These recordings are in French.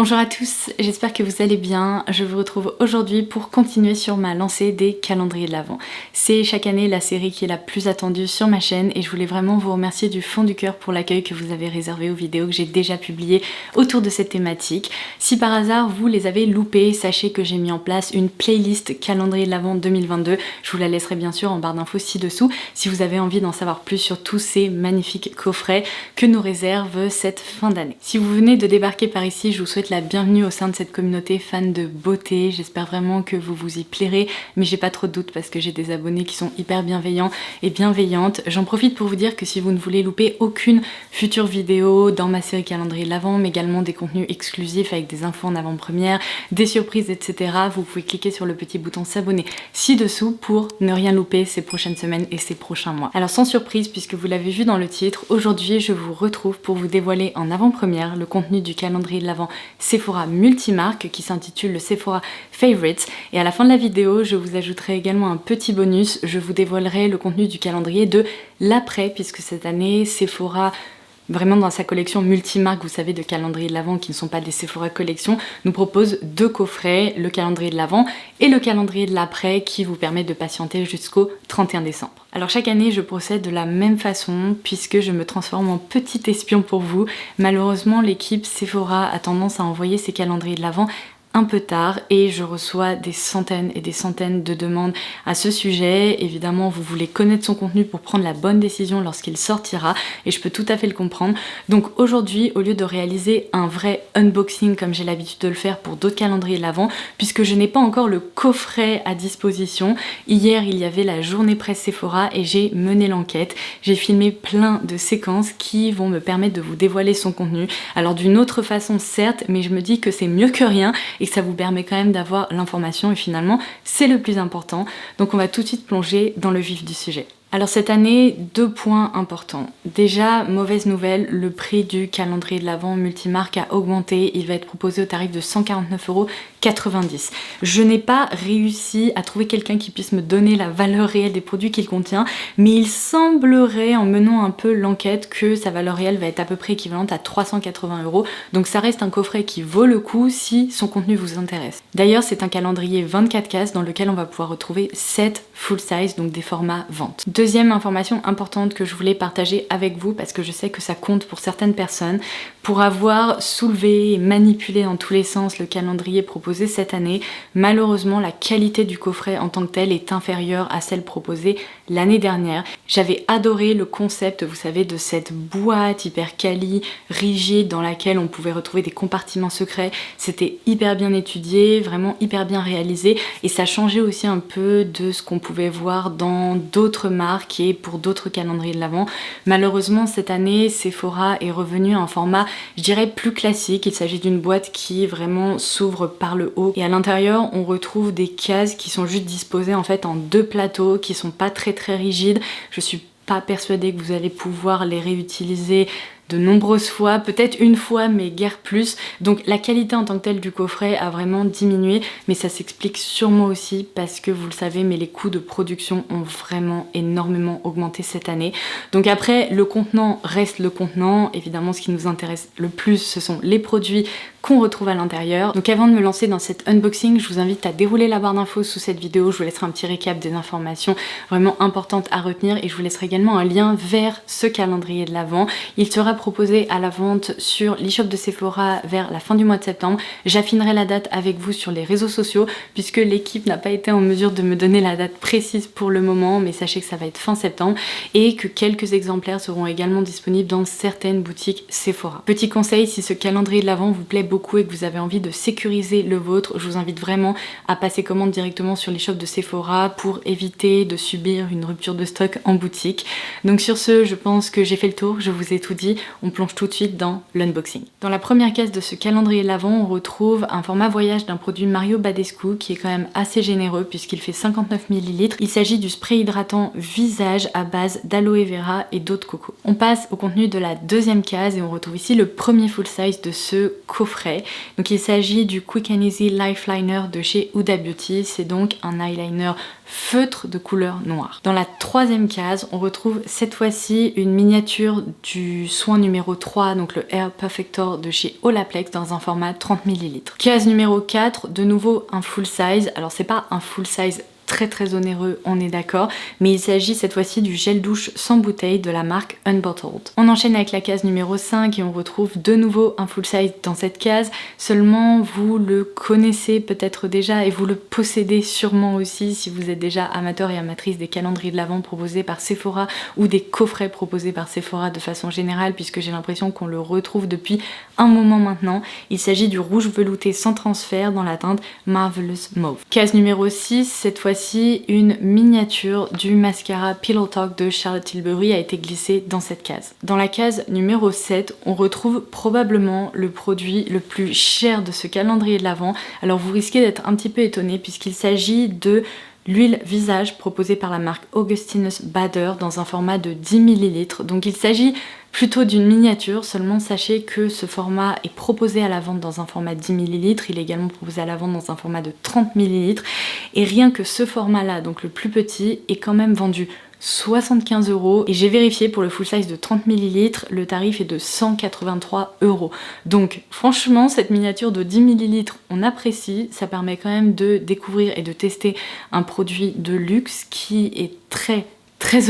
Bonjour à tous, j'espère que vous allez bien. Je vous retrouve aujourd'hui pour continuer sur ma lancée des calendriers de l'Avent. C'est chaque année la série qui est la plus attendue sur ma chaîne et je voulais vraiment vous remercier du fond du cœur pour l'accueil que vous avez réservé aux vidéos que j'ai déjà publiées autour de cette thématique. Si par hasard vous les avez loupées, sachez que j'ai mis en place une playlist calendrier de l'Avent 2022. Je vous la laisserai bien sûr en barre d'infos ci-dessous si vous avez envie d'en savoir plus sur tous ces magnifiques coffrets que nous réserve cette fin d'année. Si vous venez de débarquer par ici, je vous souhaite la bienvenue au sein de cette communauté fan de beauté. J'espère vraiment que vous vous y plairez, mais j'ai pas trop de doute parce que j'ai des abonnés qui sont hyper bienveillants et bienveillantes. J'en profite pour vous dire que si vous ne voulez louper aucune future vidéo dans ma série calendrier de l'Avent, mais également des contenus exclusifs avec des infos en avant-première, des surprises, etc., vous pouvez cliquer sur le petit bouton s'abonner ci-dessous pour ne rien louper ces prochaines semaines et ces prochains mois. Alors sans surprise, puisque vous l'avez vu dans le titre, aujourd'hui je vous retrouve pour vous dévoiler en avant-première le contenu du calendrier de l'Avent Sephora multimarque qui s'intitule le Sephora Favorites, et à la fin de la vidéo je vous ajouterai également un petit bonus. Je vous dévoilerai le contenu du calendrier de l'après, puisque cette année Sephora, vraiment dans sa collection multimarque, vous savez, de calendrier de l'Avent qui ne sont pas des Sephora collections, nous propose deux coffrets, le calendrier de l'Avent et le calendrier de l'après qui vous permet de patienter jusqu'au 31 décembre. Alors chaque année je procède de la même façon puisque je me transforme en petit espion pour vous. Malheureusement l'équipe Sephora a tendance à envoyer ses calendriers de l'Avent un peu tard et je reçois des centaines et des centaines de demandes à ce sujet. Évidemment vous voulez connaître son contenu pour prendre la bonne décision lorsqu'il sortira et je peux tout à fait le comprendre. Donc aujourd'hui, au lieu de réaliser un vrai unboxing comme j'ai l'habitude de le faire pour d'autres calendriers de l'Avent, puisque je n'ai pas encore le coffret à disposition, hier il y avait la journée presse Sephora et j'ai mené l'enquête. J'ai filmé plein de séquences qui vont me permettre de vous dévoiler son contenu. Alors d'une autre façon certes, mais je me dis que c'est mieux que rien et que ça vous permet quand même d'avoir l'information et finalement c'est le plus important. Donc on va tout de suite plonger dans le vif du sujet. Alors cette année, deux points importants. Déjà, mauvaise nouvelle, le prix du calendrier de l'Avent multimarque a augmenté. Il va être proposé au tarif de 149,90 €. Je n'ai pas réussi à trouver quelqu'un qui puisse me donner la valeur réelle des produits qu'il contient, mais il semblerait, en menant un peu l'enquête, que sa valeur réelle va être à peu près équivalente à 380 €. Donc ça reste un coffret qui vaut le coup si son contenu vous intéresse. D'ailleurs, c'est un calendrier 24 cases dans lequel on va pouvoir retrouver 7 full size, donc des formats vente. Deuxième information importante que je voulais partager avec vous parce que je sais que ça compte pour certaines personnes. Pour avoir soulevé et manipulé dans tous les sens le calendrier proposé cette année, malheureusement la qualité du coffret en tant que tel est inférieure à celle proposée l'année dernière. J'avais adoré le concept, vous savez, de cette boîte hyper quali, rigide, dans laquelle on pouvait retrouver des compartiments secrets. C'était hyper bien étudié, vraiment hyper bien réalisé et ça changeait aussi un peu de ce qu'on pouvait voir dans d'autres marques et pour d'autres calendriers de l'Avent. Malheureusement cette année Sephora est revenu à un format, je dirais, plus classique. Il s'agit d'une boîte qui vraiment s'ouvre par le haut et à l'intérieur on retrouve des cases qui sont juste disposées en fait en deux plateaux qui sont pas très rigides. Je suis pas persuadée que vous allez pouvoir les réutiliser de nombreuses fois, peut-être une fois mais guère plus. Donc la qualité en tant que telle du coffret a vraiment diminué, mais ça s'explique sûrement aussi parce que vous le savez, mais les coûts de production ont vraiment énormément augmenté cette année. Donc après, le contenant reste le contenant. Évidemment, ce qui nous intéresse le plus, ce sont les produits qu'on retrouve à l'intérieur. Donc avant de me lancer dans cet unboxing, je vous invite à dérouler la barre d'infos sous cette vidéo. Je vous laisserai un petit récap des informations vraiment importantes à retenir et je vous laisserai également un lien vers ce calendrier de l'Avent. Il sera proposé à la vente sur l'e-shop de Sephora vers la fin du mois de septembre. J'affinerai la date avec vous sur les réseaux sociaux puisque l'équipe n'a pas été en mesure de me donner la date précise pour le moment, mais sachez que ça va être fin septembre et que quelques exemplaires seront également disponibles dans certaines boutiques Sephora. Petit conseil, si ce calendrier de l'Avent vous plaît beaucoup et que vous avez envie de sécuriser le vôtre, je vous invite vraiment à passer commande directement sur l'e-shop de Sephora pour éviter de subir une rupture de stock en boutique. Donc sur ce, je pense que j'ai fait le tour, je vous ai tout dit. On plonge tout de suite dans l'unboxing. Dans la première case de ce calendrier de l'Avent, on retrouve un format voyage d'un produit Mario Badescu qui est quand même assez généreux puisqu'il fait 59 ml. Il s'agit du spray hydratant visage à base d'aloe vera et d'eau de coco. On passe au contenu de la deuxième case et on retrouve ici le premier full size de ce coffret coffret. Donc il s'agit du Quick and Easy Lifeliner de chez Huda Beauty. C'est donc un eyeliner feutre de couleur noire. Dans la troisième case, on retrouve cette fois-ci une miniature du soin numéro 3, donc le Hair Perfector de chez Olaplex dans un format 30 ml. Case numéro 4, de nouveau un full size. Alors c'est pas un full size très onéreux, on est d'accord, mais il s'agit cette fois-ci du gel douche sans bouteille de la marque Unbottled. On enchaîne avec la case numéro 5 et on retrouve de nouveau un full size dans cette case, seulement vous le connaissez peut-être déjà et vous le possédez sûrement aussi si vous êtes déjà amateur et amatrice des calendriers de l'Avent proposés par Sephora ou des coffrets proposés par Sephora de façon générale, puisque j'ai l'impression qu'on le retrouve depuis un moment maintenant. Il s'agit du rouge velouté sans transfert dans la teinte Marvelous Mauve. Case numéro 6, cette fois-ci une miniature du mascara Pillow Talk de Charlotte Tilbury a été glissée dans cette case. Dans la case numéro 7, on retrouve probablement le produit le plus cher de ce calendrier de l'Avent. Alors vous risquez d'être un petit peu étonné puisqu'il s'agit de l'huile visage proposée par la marque Augustinus Bader dans un format de 10 ml. Donc il s'agit plutôt d'une miniature, seulement sachez que ce format est proposé à la vente dans un format 10 ml, il est également proposé à la vente dans un format de 30 ml, et rien que ce format-là, donc le plus petit, est quand même vendu 75 € et j'ai vérifié pour le full size de 30 ml, le tarif est de 183 €. Donc franchement cette miniature de 10 ml on apprécie, ça permet quand même de découvrir et de tester un produit de luxe qui est très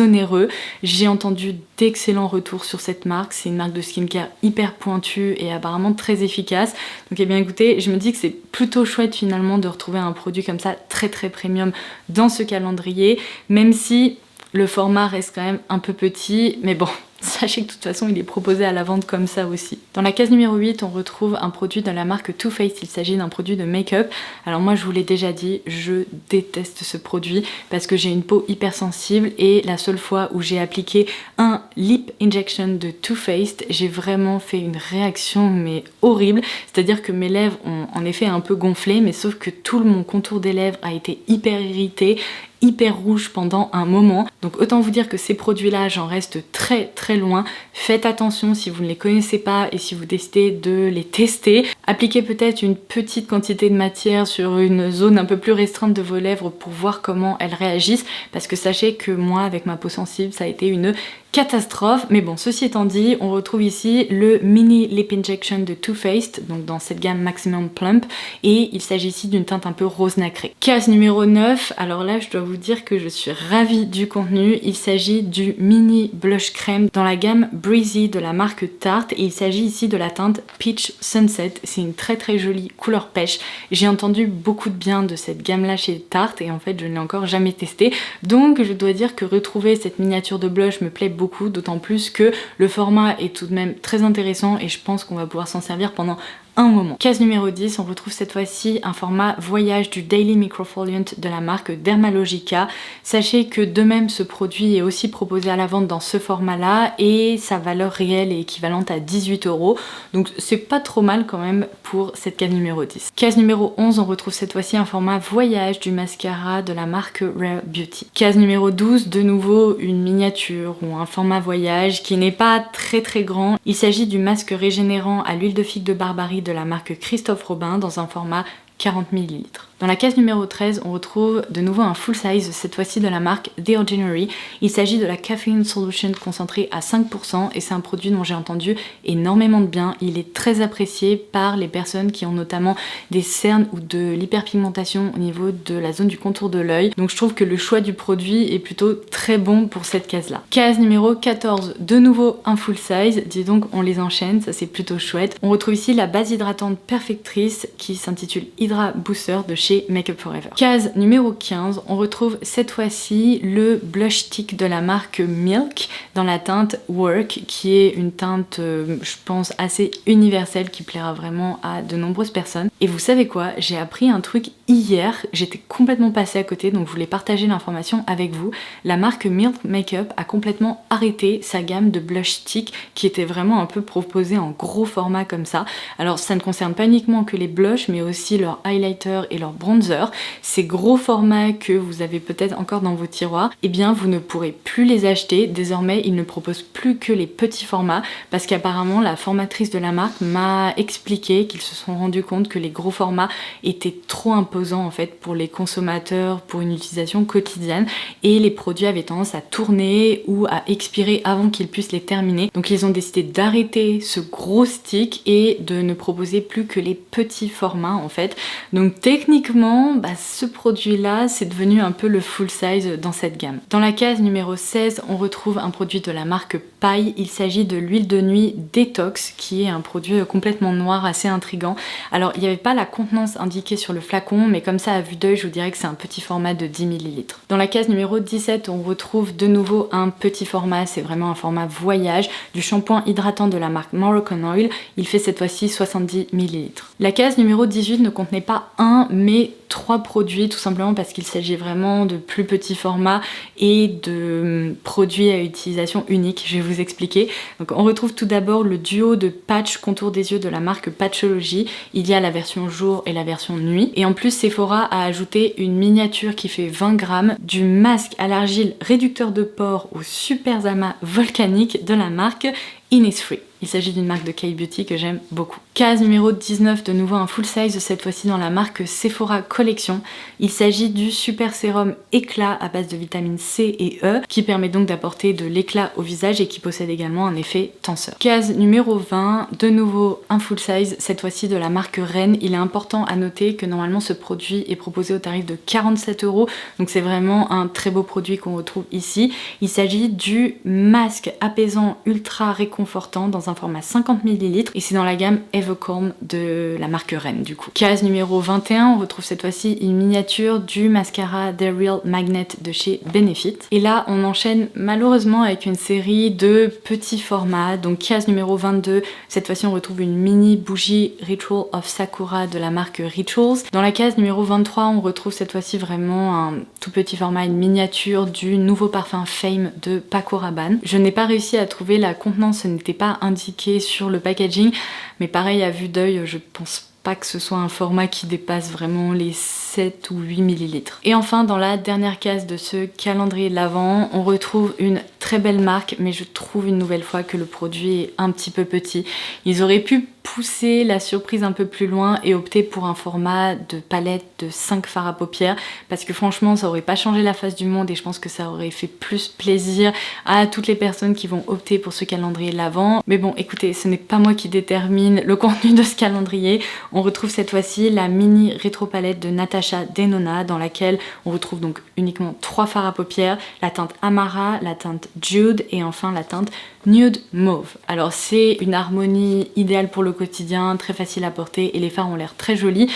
onéreux. J'ai entendu d'excellents retours sur cette marque, c'est une marque de skincare hyper pointue et apparemment très efficace. Donc eh bien écoutez, je me dis que c'est plutôt chouette finalement de retrouver un produit comme ça très premium dans ce calendrier, même si le format reste quand même un peu petit, mais bon, sachez que de toute façon il est proposé à la vente comme ça aussi. Dans la case numéro 8, on retrouve un produit de la marque Too Faced, il s'agit d'un produit de make-up. Alors moi je vous l'ai déjà dit, je déteste ce produit parce que j'ai une peau hypersensible et la seule fois où j'ai appliqué un lip injection de Too Faced, j'ai vraiment fait une réaction mais horrible. C'est-à-dire que mes lèvres ont en effet un peu gonflé, mais sauf que tout mon contour des lèvres a été hyper irrité, hyper rouge pendant un moment. Donc autant vous dire que ces produits là j'en reste très loin. Faites attention si vous ne les connaissez pas et si vous décidez de les tester. Appliquez peut-être une petite quantité de matière sur une zone un peu plus restreinte de vos lèvres pour voir comment elles réagissent, parce que sachez que moi avec ma peau sensible ça a été une catastrophe. Mais bon, ceci étant dit, on retrouve ici le mini lip injection de Too Faced, donc dans cette gamme Maximum Plump, et il s'agit ici d'une teinte un peu rose nacré. Case numéro 9, alors là je dois vous dire que je suis ravie du contenu. Il s'agit du mini blush crème dans la gamme Breezy de la marque Tarte, et il s'agit ici de la teinte Peach Sunset. C'est une très jolie couleur pêche. J'ai entendu beaucoup de bien de cette gamme là chez Tarte et en fait je ne l'ai encore jamais testé, donc je dois dire que retrouver cette miniature de blush me plaît beaucoup, d'autant plus que le format est tout de même très intéressant et je pense qu'on va pouvoir s'en servir pendant un moment. Case numéro 10, on retrouve cette fois-ci un format voyage du Daily Microfoliant de la marque Dermalogica. Sachez que de même ce produit est aussi proposé à la vente dans ce format là et sa valeur réelle est équivalente à 18 €, donc c'est pas trop mal quand même pour cette case numéro 10. Case numéro 11, on retrouve cette fois-ci un format voyage du mascara de la marque Rare Beauty. Case numéro 12, de nouveau une miniature ou un format voyage qui n'est pas très grand. Il s'agit du masque régénérant à l'huile de figue de Barbarie de la marque Christophe Robin dans un format 40 ml. Dans la case numéro 13, on retrouve de nouveau un full size, cette fois-ci de la marque The Ordinary. Il s'agit de la Caffeine Solution concentrée à 5% et c'est un produit dont j'ai entendu énormément de bien. Il est très apprécié par les personnes qui ont notamment des cernes ou de l'hyperpigmentation au niveau de la zone du contour de l'œil. Donc je trouve que le choix du produit est plutôt très bon pour cette case-là. Case numéro 14, de nouveau un full size. Dis donc, on les enchaîne, ça c'est plutôt chouette. On retrouve ici la base hydratante perfectrice qui s'intitule Hydra Booster de chez Makeup Forever. Case numéro 15, on retrouve cette fois-ci le blush stick de la marque Milk dans la teinte Work, qui est une teinte je pense assez universelle qui plaira vraiment à de nombreuses personnes. Et vous savez quoi, j'ai appris un truc hier, j'étais complètement passée à côté, donc je voulais partager l'information avec vous. La marque Milk Makeup a complètement arrêté sa gamme de blush stick qui était vraiment un peu proposée en gros format comme ça. Alors ça ne concerne pas uniquement que les blushs mais aussi leur leur highlighter et leur bronzer. Ces gros formats que vous avez peut-être encore dans vos tiroirs, eh bien vous ne pourrez plus les acheter. Désormais, ils ne proposent plus que les petits formats parce qu'apparemment la formatrice de la marque m'a expliqué qu'ils se sont rendus compte que les gros formats étaient trop imposants en fait pour les consommateurs, pour une utilisation quotidienne, et les produits avaient tendance à tourner ou à expirer avant qu'ils puissent les terminer. Donc ils ont décidé d'arrêter ce gros stick et de ne proposer plus que les petits formats en fait. Donc techniquement, ce produit là c'est devenu un peu le full size dans cette gamme. Dans la case numéro 16, on retrouve un produit de la marque Paille. Il s'agit de l'huile de nuit Detox, qui est un produit complètement noir, assez intriguant. Alors il n'y avait pas la contenance indiquée sur le flacon, mais comme ça à vue d'œil je vous dirais que c'est un petit format de 10 ml. Dans la case numéro 17, on retrouve de nouveau un petit format, c'est vraiment un format voyage, du shampoing hydratant de la marque Moroccan Oil. Il fait cette fois-ci 70 ml. La case numéro 18 ne contenait pas un mais 3 produits, tout simplement parce qu'il s'agit vraiment de plus petits formats et de produits à utilisation unique. Je vais vous expliquer. Donc on retrouve tout d'abord le duo de patch contour des yeux de la marque Patchology. Il y a la version jour et la version nuit. Et en plus, Sephora a ajouté une miniature qui fait 20 grammes du masque à l'argile réducteur de pores au super amas volcanique de la marque Innisfree. Il s'agit d'une marque de K-Beauty que j'aime beaucoup. Case numéro 19, de nouveau un full size, cette fois-ci dans la marque Sephora Collection. Il s'agit du super sérum éclat à base de vitamine C et E qui permet donc d'apporter de l'éclat au visage et qui possède également un effet tenseur. Case numéro 20, de nouveau un full size, cette fois-ci de la marque Ren. Il est important à noter que normalement ce produit est proposé au tarif de 47 €, donc c'est vraiment un très beau produit qu'on retrouve ici. Il s'agit du masque apaisant ultra réconfortant dans un format 50 ml et c'est dans la gamme Evercalm de la marque Ren du coup. Case numéro 21, on retrouve cette fois-ci une miniature du mascara The Real Magnet de chez Benefit. Et là on enchaîne malheureusement avec une série de petits formats. Donc case numéro 22, cette fois-ci on retrouve une mini bougie Ritual of Sakura de la marque Rituals. Dans la case numéro 23, on retrouve cette fois-ci vraiment un tout petit format, une miniature du nouveau parfum Fame de Paco Rabanne. Je n'ai pas réussi à trouver la contenance, ce n'était pas indiqué sur le packaging, mais pareil à vue d'œil, je pense pas que ce soit un format qui dépasse vraiment les 7 ou 8 ml. Et enfin, dans la dernière case de ce calendrier de l'Avent, on retrouve une très belle marque, mais je trouve une nouvelle fois que le produit est un petit peu petit. Ils auraient pu pousser la surprise un peu plus loin et opter pour un format de palette de 5 fards à paupières, parce que franchement ça aurait pas changé la face du monde et je pense que ça aurait fait plus plaisir à toutes les personnes qui vont opter pour ce calendrier de l'Avent. Mais bon, écoutez, ce n'est pas moi qui détermine le contenu de ce calendrier. On retrouve cette fois-ci la mini rétro palette de Natasha Denona, dans laquelle on retrouve donc uniquement 3 fards à paupières, la teinte Amara, la teinte Jude et enfin la teinte Nude Mauve. Alors c'est une harmonie idéale pour le quotidien, très facile à porter et les fards ont l'air très jolis.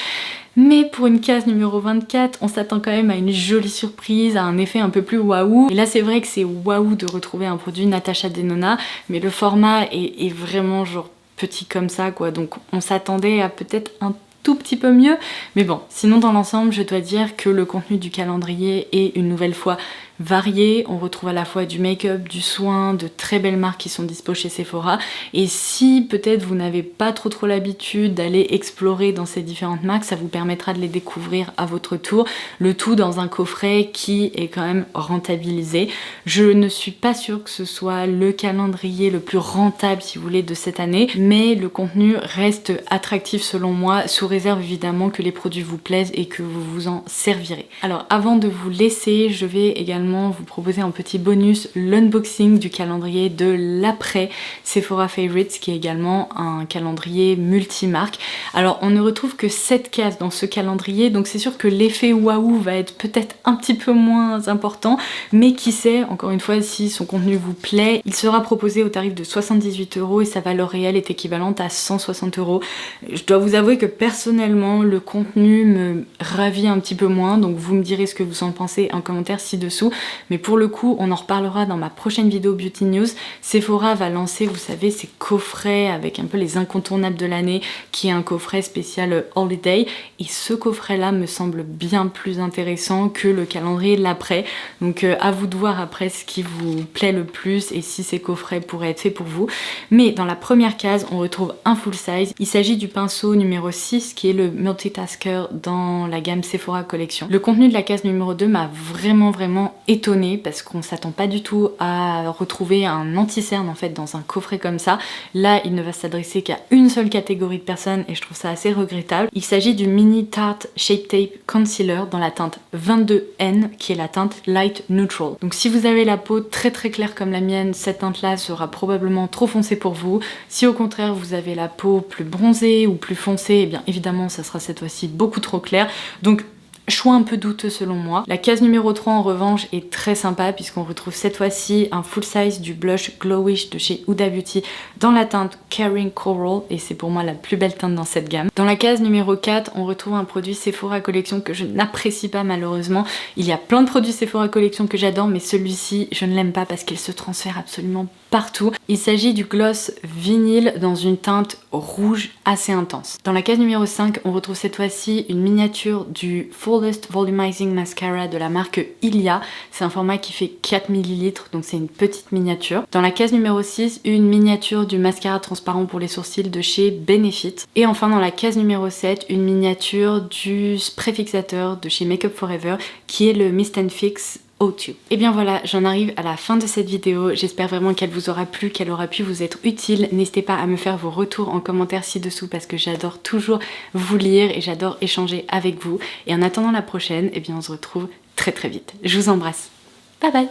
Mais pour une case numéro 24, on s'attend quand même à une jolie surprise, à un effet un peu plus waouh. Et là c'est vrai que c'est waouh de retrouver un produit Natasha Denona, mais le format est vraiment genre petit comme ça quoi, donc on s'attendait à peut-être un tout petit peu mieux, mais bon, sinon dans l'ensemble je dois dire que le contenu du calendrier est une nouvelle fois varié. On retrouve à la fois du make-up, du soin, de très belles marques qui sont dispo chez Sephora, et si peut-être vous n'avez pas trop l'habitude d'aller explorer dans ces différentes marques, ça vous permettra de les découvrir à votre tour, le tout dans un coffret qui est quand même rentabilisé. Je ne suis pas sûre que ce soit le calendrier le plus rentable si vous voulez de cette année, mais le contenu reste attractif selon moi, sous réserve évidemment que les produits vous plaisent et que vous vous en servirez. Alors avant de vous laisser, je vais également vous proposer un petit bonus, l'unboxing du calendrier de l'après Sephora Favorites, qui est également un calendrier multimarque. Alors on ne retrouve que 7 cases dans ce calendrier, donc c'est sûr que l'effet waouh va être peut-être un petit peu moins important, mais qui sait, encore une fois, si son contenu vous plaît. Il sera proposé au tarif de 78 € et sa valeur réelle est équivalente à 160 €. Je dois vous avouer que personnellement le contenu me ravit un petit peu moins, donc vous me direz ce que vous en pensez en commentaire ci-dessous. mais pour le coup on en reparlera dans ma prochaine vidéo Beauty News. Sephora va lancer, vous savez, ces coffrets avec un peu les incontournables de l'année, qui est un coffret spécial Holiday, et ce coffret là me semble bien plus intéressant que le calendrier de l'après, donc à vous de voir après ce qui vous plaît le plus et si ces coffrets pourraient être faits pour vous. Mais dans la première case on retrouve un full size, il s'agit du pinceau numéro 6 qui est le multitasker dans la gamme Sephora Collection. Le contenu de la case numéro 2 m'a vraiment étonnée parce qu'on s'attend pas du tout à retrouver un anti-cerne en fait dans un coffret comme ça. Là il ne va s'adresser qu'à une seule catégorie de personnes et je trouve ça assez regrettable. Il s'agit du mini Tarte Shape Tape Concealer dans la teinte 22N qui est la teinte Light Neutral. Donc si vous avez la peau très claire comme la mienne, cette teinte là sera probablement trop foncée pour vous. Si au contraire vous avez la peau plus bronzée ou plus foncée, eh bien évidemment ça sera cette fois-ci beaucoup trop clair. Donc choix un peu douteux selon moi. La case numéro 3 en revanche est très sympa puisqu'on retrouve cette fois-ci un full size du blush Glowish de chez Huda Beauty dans la teinte Caring Coral et c'est pour moi la plus belle teinte dans cette gamme. Dans la case numéro 4 on retrouve un produit Sephora Collection que je n'apprécie pas malheureusement. Il y a plein de produits Sephora Collection que j'adore mais celui-ci je ne l'aime pas parce qu'il se transfère absolument partout. Il s'agit du gloss vinyle dans une teinte rouge assez intense. Dans la case numéro 5 on retrouve cette fois-ci une miniature du Fullest Volumizing Mascara de la marque Ilia. C'est un format qui fait 4 ml, donc c'est une petite miniature. Dans la case numéro 6, une miniature du mascara transparent pour les sourcils de chez Benefit. Et enfin dans la case numéro 7, une miniature du spray fixateur de chez Makeup Forever qui est le Mist & Fix. Et bien voilà, j'en arrive à la fin de cette vidéo. J'espère vraiment qu'elle vous aura plu, qu'elle aura pu vous être utile. N'hésitez pas à me faire vos retours en commentaire ci-dessous parce que j'adore toujours vous lire et j'adore échanger avec vous. Et en attendant la prochaine, eh bien on se retrouve très vite. Je vous embrasse. Bye bye!